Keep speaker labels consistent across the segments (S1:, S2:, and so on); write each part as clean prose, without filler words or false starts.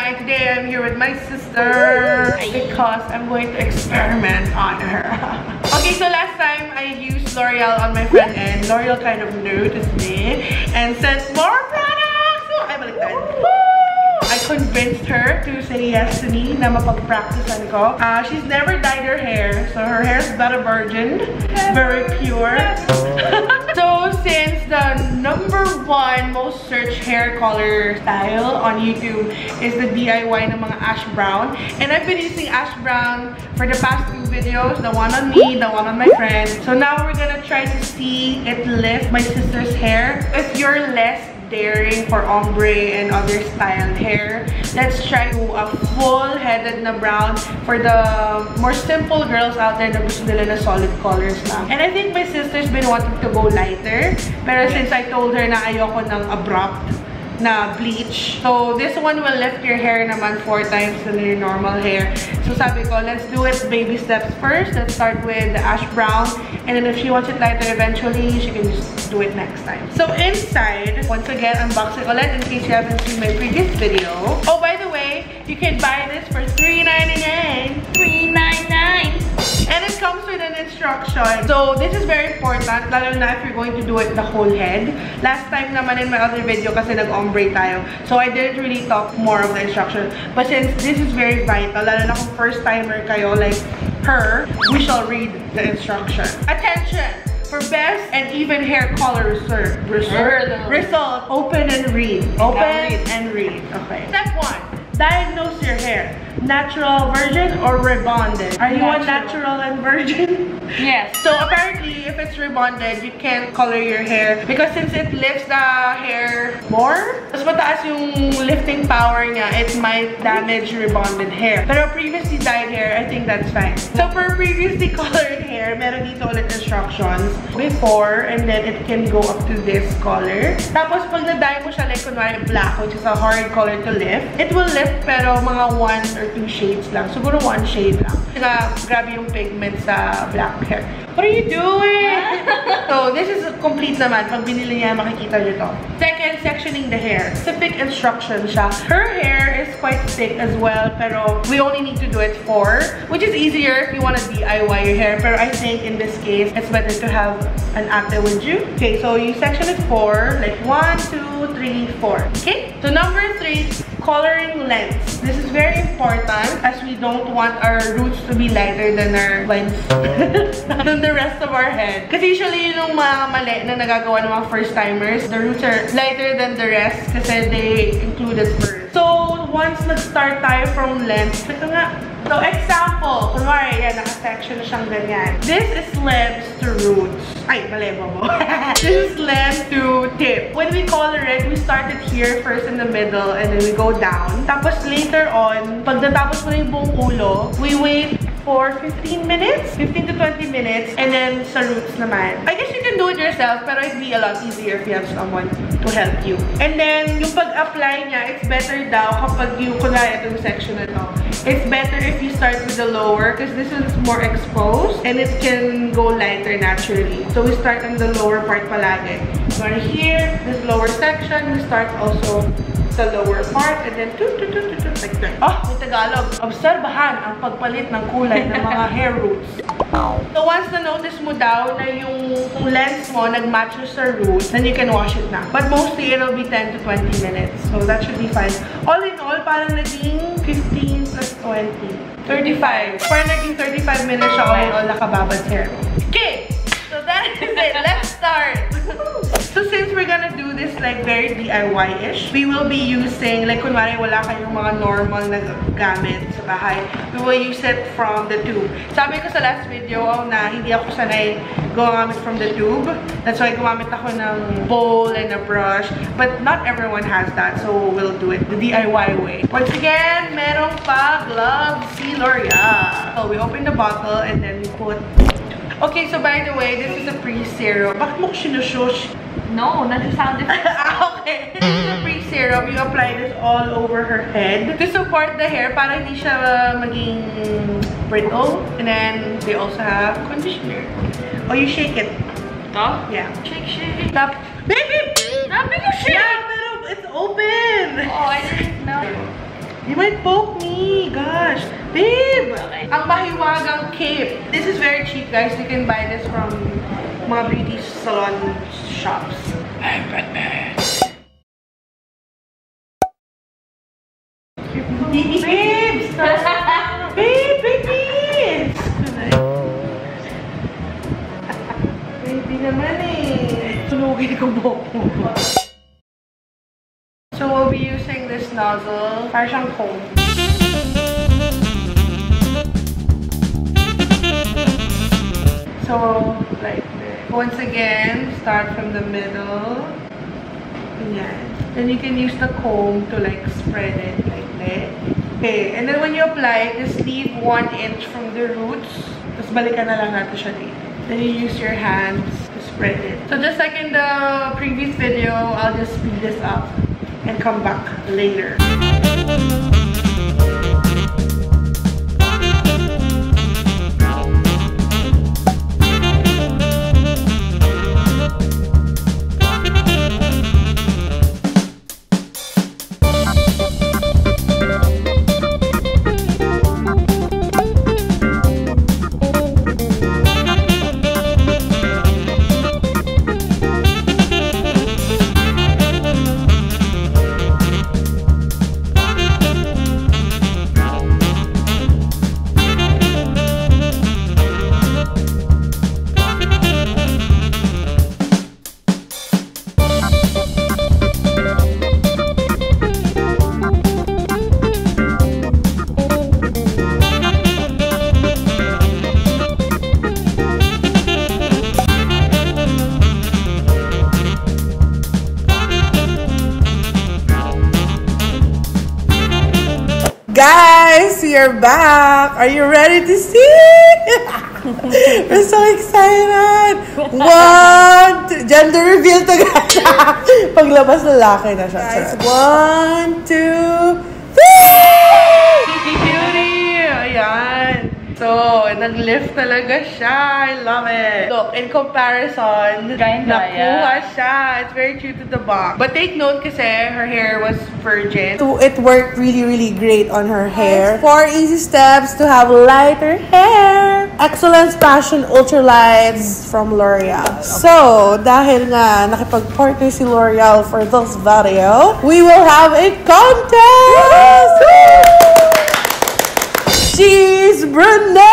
S1: and today I'm here with my sister because I'm going to experiment on her. Okay, so last time I used L'Oreal on my friend and L'Oreal kind of noticed me and sent more products! So I balik that. I convinced her to say yes to me na mapag-practicean ko. She's never dyed her hair, so her hair is not a virgin. Very pure. So since the #1 most searched hair color style on YouTube is the DIY ng mga ash brown, and I've been using ash brown for the past 2 videos, the one on me, the one on my friend. So now we're gonna try to see it lift my sister's hair. If you're less daring for ombre and other styled hair, let's try a full-headed na brown for the more simple girls out there na gusto nila na solid colors lang. And I think my sister's been wanting to go lighter, pero since I told her na ayoko ng abrupt na bleach, so this one will lift your hair naman 4 times than your normal hair. So sabi ko, let's do it baby steps first. Let's start with the ash brown, and then if she wants it lighter eventually, she can just do it next time. So inside, once again, unboxing ulit in case you haven't seen my previous video. Oh, by the way, you can buy this for $3.99. $3.99. And it comes with an instruction. So this is very important, lalo na if you're going to do it the whole head. Last time naman in my other video kasi nag-ombre tayo, so I didn't really talk more of the instruction. But since this is very vital, lalo na kung first timer kayo like her, we shall read the instruction. Attention! For best and even hair color result, open and read. Open and read. Okay. Step 1. Diagnose your hair. Natural, virgin, or rebonded? Are you a natural and virgin? Yes. So apparently, if it's rebonded, you can't color your hair because since it lifts the hair more, mas mataas yung lifting power niya, it might damage rebonded hair. Pero previously dyed hair, I think that's fine. So for previously colored hair, meron dito ulit instructions before, and then it can go up to this color. Tapos pag na-dye mo siya like kunwari black, which is a hard color to lift, it will lift pero mga 1 or 2 shades lang. Siguro 1 shade lang. Grabe yung pigment sa black hair. What are you doing? So, this is complete naman. Pag binili niya, makikita niyo to. Second, sectioning the hair. Specific instruction siya. Her hair is quite thick as well, pero we only need to do it 4, which is easier if you want to DIY your hair. Pero I think in this case, it's better to have an ate with you. Okay, so you section it 4, like 1, 2, 3, 4. Okay? So number 3, coloring lengths. This is very important as we don't want our roots to be lighter than our lengths. Than the rest of our head. Kasi usually yung mga mali na nagagawa ng mga first timers, the roots are lighter than the rest kasi they included first. So once nag-start tayo from length, ito nga. So example, kunwari yan, naka-section na siyang ganyan. This is length to roots. Ay, malebo mo. This is length to tip. When we color it, we start it here first in the middle and then we go down. Tapos later on, pag natapos mo na yung buong ulo, we wait for 15 minutes, 15 to 20 minutes, and then sa roots naman. I guess you can do it yourself, pero it'd be a lot easier if you have someone to help you. And then, yung pag-apply niya, it's better daw kapag yung, kunwari itong section na to, it's better if you start with the lower because this is more exposed and it can go lighter naturally. So we start on the lower part palagi. So here, this lower section, we start also sa lower part and then like that. Oh, may Tagalog. Obserbahan ang pagpalit ng kulay ng mga hair roots. So once na-notice mo daw na yung lens mo nag-match sa roots, then you can wash it na. But mostly, it'll be 10 to 20 minutes. So that should be fine. All in all, parang naging 15 plus 20. 35. Parang naging 35 minutes siya all in all nakababad hair. Okay! So that is it. Let's start! So since we're gonna do this like very DIY-ish, we will be using, like kunwari wala kayong mga normal na gamit sa bahay, we will use it from the tube. Sabi ko sa last video na hindi ako sanay gumamit from the tube. That's why gumamit ako ng bowl and a brush. But not everyone has that, so we'll do it the DIY way. Once again, meron pa gloves si L'Oreal. So we open the bottle and then we put... Okay, so by the way, this is a pre-serum. Bakit mo ko sinushush?
S2: No, nag-sound effect.
S1: Okay. This is a pre-serum. You apply this all over her head to support the hair para hindi siya maging brittle. And then they also have conditioner. Oh, you shake it.
S2: Oh?
S1: Yeah.
S2: Shake, shake.
S1: Stop. Baby!
S2: Stop, make you shake!
S1: Yeah, pero it's open!
S2: Oh, I didn't know.
S1: You might poke me. Gosh. Babe! Ang mahiwagang cape. This is very cheap, guys. You can buy this from mga beauty salon shops. I'm Batman. Babe! Stop! Babe! Baby! Baby naman eh. Sunugin ko buhok mo. So we'll be using this nozzle. Para siyang comb. So, like this. Once again, start from the middle. Yan. Then you can use the comb to like spread it like that. Okay, and then when you apply it, just leave 1 inch from the roots. Tapos balikan na lang natin siya dito. Then you use your hands to spread it. So just like in the previous video, I'll just speed this up and come back later. Guys, we are back. Are you ready to see? We're so excited. 1, 2, gender reveal to guys. Paglabas lalaki na siya. Guys, 1, 2, 3! Cutie! Ayan. So, nag-lift talaga siya. I love it. Look, in comparison, nakuha siya. It's very true to the box. But take note kasi her hair was virgin. So, it worked really, really great on her hair. 4 easy steps to have lighter hair. Excellent Fashion Ultra Lights from Loreal. So, dahil nga nakipag-partner si Loreal for this video, we will have a contest! She's brunette!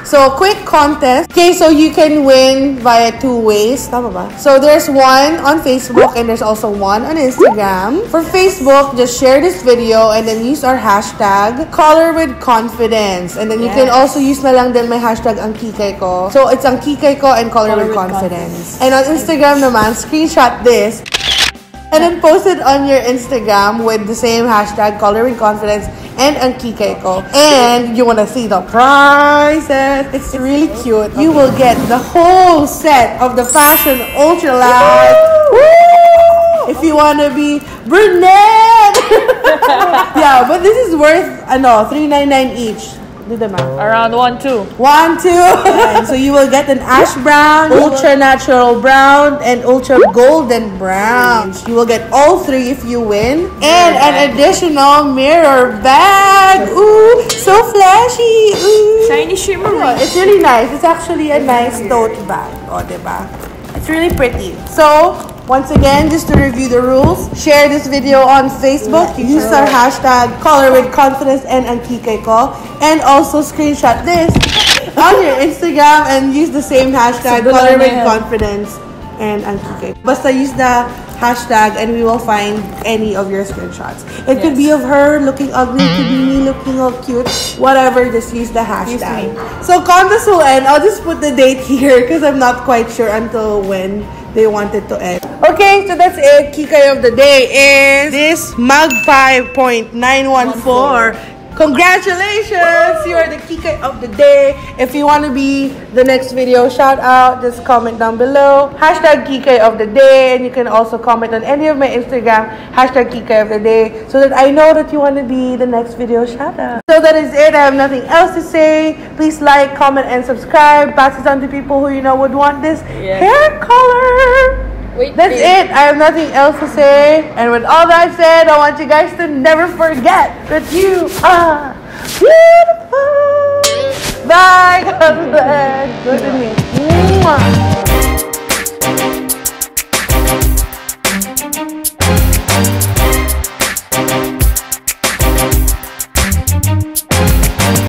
S1: So, quick contest. Okay, so you can win via 2 ways. Tama ba? So, there's one on Facebook and there's also one on Instagram. For Facebook, just share this video and then use our hashtag Color with Confidence. And then you can also use na lang din my hashtag AngKikayKo. So, it's AngKikayKo and Color with Confidence. And on Instagram naman, screenshot this. And then post it on your Instagram with the same hashtag, Color with Confidence and AngKikayKo. And you want to see the prizes. It's really cute. You will get the whole set of the Fashion Ultra Lights. If you want to be brunette. Yeah, but this is worth, $3.99 each. Do the math.
S2: Around 1, 2.
S1: 1, 2. And so you will get an ash brown, ultra natural brown, and ultra golden brown. You will get all 3 if you win. And an additional mirror bag. Ooh, so flashy. Ooh.
S2: Shiny shimmery.
S1: Oh, it's really nice. It's actually a nice tote bag. Oh, diba? It's really pretty. So, once again, just to review the rules, share this video on Facebook, use our hashtag Color with Confidence and AngKikayKo, and also screenshot this on your Instagram and use the same hashtag Color with Confidence and AngKikayKo. Basta use the hashtag and we will find any of your screenshots. It could be of her looking ugly, it could be me looking all cute, whatever, just use the hashtag. So contest will end. I'll just put the date here because I'm not quite sure until when they want it to end. Okay, so that's it. Kikay of the day is this Magpie.914. Congratulations! You are the Kikay of the day. If you want to be the next video shout out, just comment down below. Hashtag Kikay of the day. And you can also comment on any of my Instagram. Hashtag Kikay of the day. So that I know that you want to be the next video shout out. So that is it. I have nothing else to say. Please like, comment, and subscribe. Pass it on to people who you know would want this hair color.
S2: Wait,
S1: That's it. I have nothing else to say. And with all that said, I want you guys to never forget that you are beautiful. Bye. God bless. Good to meet